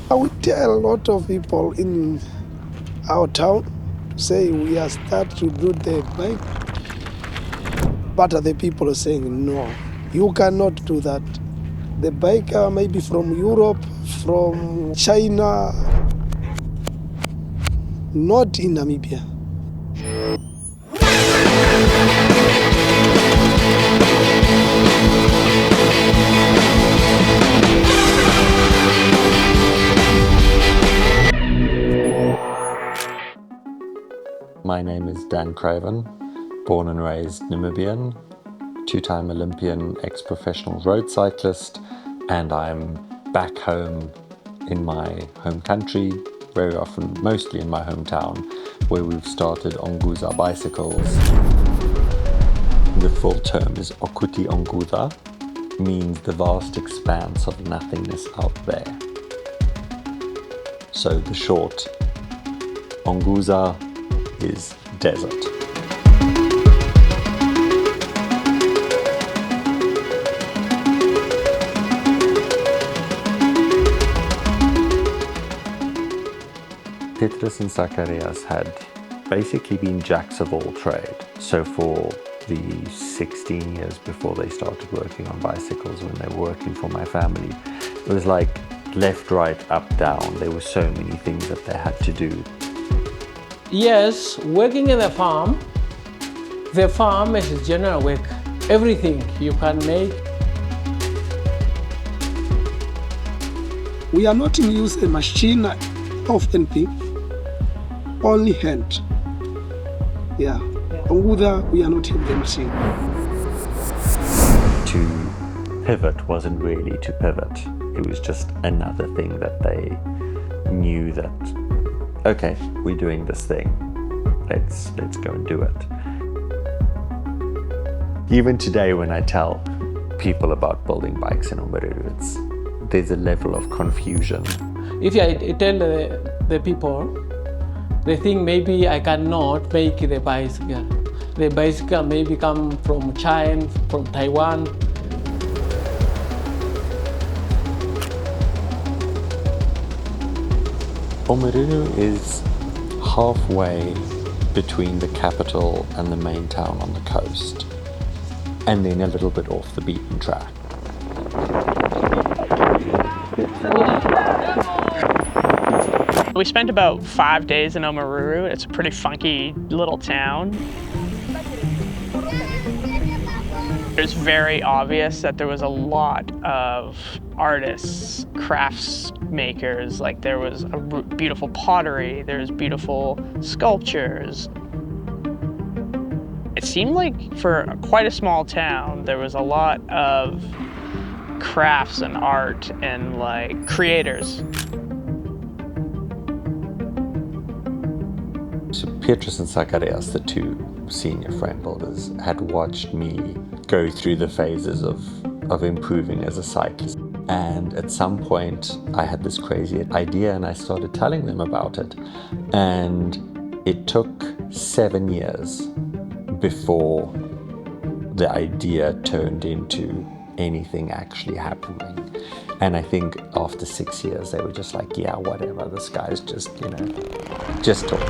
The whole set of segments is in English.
I would tell a lot of people in our town to say we are start to do the bike, but the people are saying no, you cannot do that. The biker may be from Europe, from China, not in Namibia. My name is Dan Craven, born and raised Namibian, two-time Olympian ex-professional road cyclist, and I'm back home in my home country, very often, mostly in my hometown, where we've started Onguza Bicycles. The full term is Okuti Onguza, means the vast expanse of nothingness out there. So the short, Onguza is desert. Petrus and Sakaria had basically been jacks of all trade. So for the 16 years before they started working on bicycles, when they were working for my family, it was like left, right, up, down. There were so many things that they had to do. Yes, working in the farm is general work. Everything you can make. We are not use a machine of anything, only hand. Yeah. Onguza, we are not using the machine. To pivot wasn't really to pivot. It was just another thing that they knew that, okay, we're doing this thing. Let's go and do it. Even today, when I tell people about building bikes in Omaruru, there's a level of confusion. If I tell the people, they think maybe I cannot make the bicycle. The bicycle maybe come from China, from Taiwan. Omaruru is halfway between the capital and the main town on the coast, and then a little bit off the beaten track. We spent about 5 days in Omaruru. It's a pretty funky little town. It was very obvious that there was a lot of artists, crafts makers. Like there was a beautiful pottery, there's beautiful sculptures. It seemed like for quite a small town, there was a lot of crafts and art and like creators. So Petrus and Sakaria, the two senior frame builders, had watched me go through the phases of improving as a cyclist. And at some point I had this crazy idea and I started telling them about it. And it took 7 years before the idea turned into anything actually happening. And I think after 6 years they were just like, yeah, whatever, this guy's just, just talk.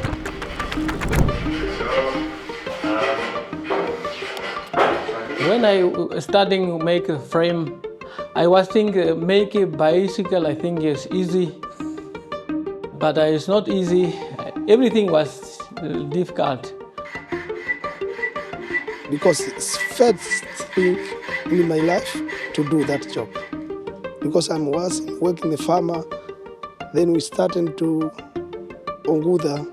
When I starting to make a frame, I was thinking make a bicycle, I think is easy, but it's not easy. Everything was difficult. Because it's first thing in my life to do that job. Because I was working the farmer, then we started to Onguza.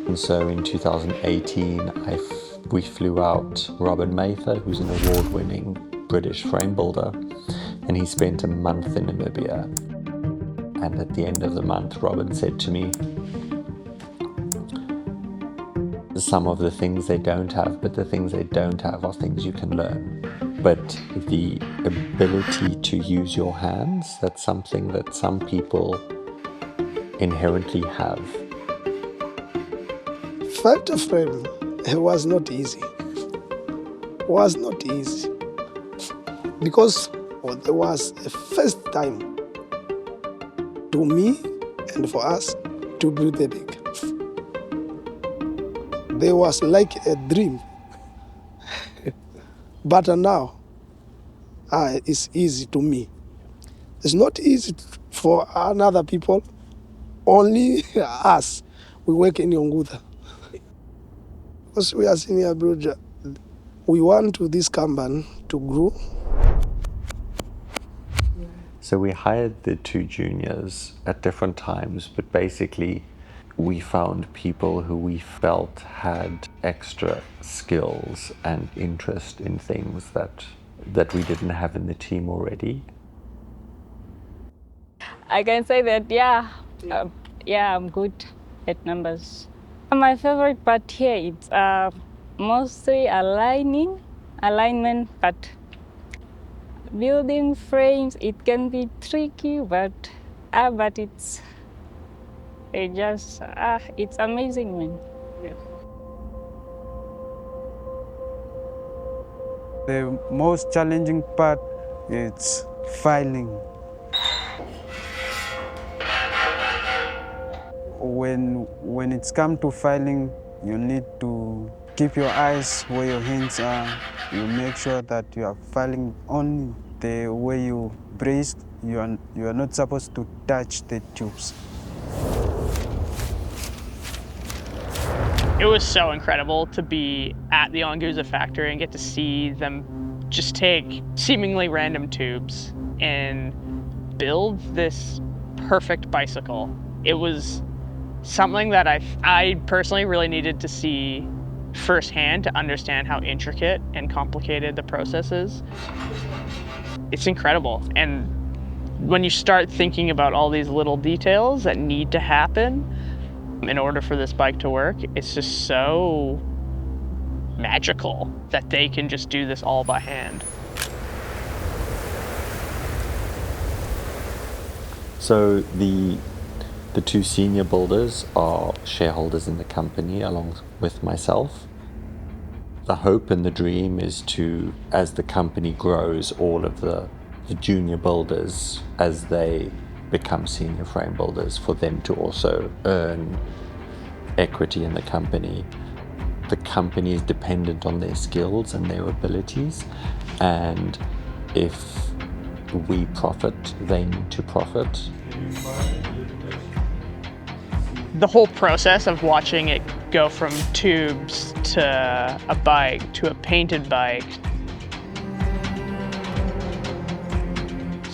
And so in 2018, we flew out Robin Mather, who's an award-winning British frame builder, and he spent a month in Namibia. And at the end of the month, Robin said to me, some of the things they don't have, but the things they don't have are things you can learn. But the ability to use your hands, that's something that some people inherently have. Photo frame, it was not easy. Was not easy. Because Well, there was a first time to me and for us to do the deck. There was like a dream. But now, it's easy to me. It's not easy for other people, only us. We work in Onguza. Because we are senior brother, we want this company to grow. So we hired the two juniors at different times, but basically we found people who we felt had extra skills and interest in things that we didn't have in the team already. I can say that, I'm good at numbers. My favorite part here is mostly alignment, but building frames, it can be tricky, but it's amazing, man. Yeah. The most challenging part is filing. When it's come to filing, you need to keep your eyes where your hands are. You make sure that you are filing only the way you braced. You are not supposed to touch the tubes. It was so incredible to be at the Onguza factory and get to see them just take seemingly random tubes and build this perfect bicycle. It was something that I personally really needed to see firsthand to understand how intricate and complicated the process is. It's incredible. And when you start thinking about all these little details that need to happen in order for this bike to work, it's just so magical that they can just do this all by hand. So the two senior builders are shareholders in the company along with myself. The hope and the dream is to, as the company grows, all of the junior builders, as they become senior frame builders, for them to also earn equity in the company. The company is dependent on their skills and their abilities, and if we profit, they need to profit. The whole process of watching it go from tubes to a bike to a painted bike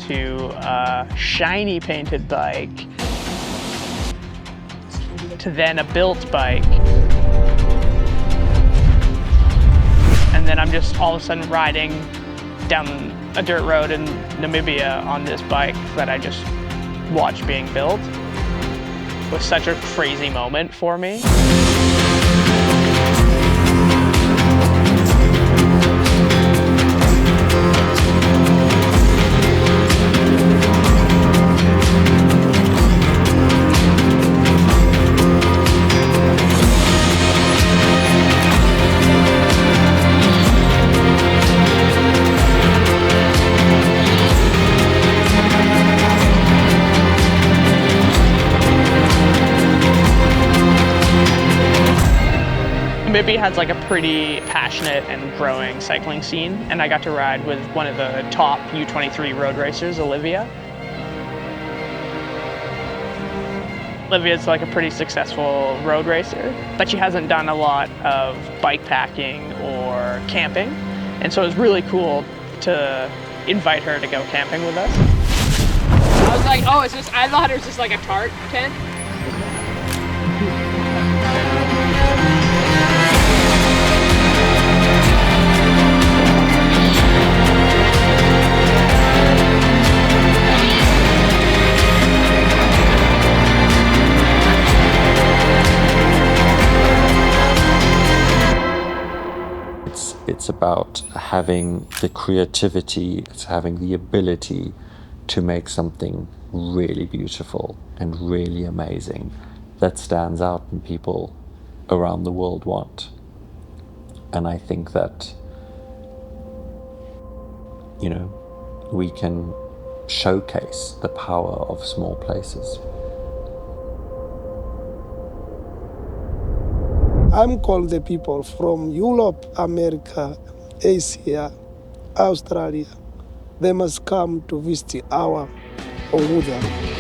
to a shiny painted bike to then a built bike. And then I'm just all of a sudden riding down a dirt road in Namibia on this bike that I just watched being built. It was such a crazy moment for me. Namibia has like a pretty passionate and growing cycling scene, and I got to ride with one of the top U23 road racers, Olivia. Olivia's like a pretty successful road racer, but she hasn't done a lot of bike packing or camping, and so it was really cool to invite her to go camping with us. I was like, oh, I thought it was just like a tarp tent. It's about having the creativity, it's having the ability to make something really beautiful and really amazing that stands out and people around the world want. And I think that, we can showcase the power of small places. I'm calling the people from Europe, America, Asia, Australia. They must come to visit our Onguza.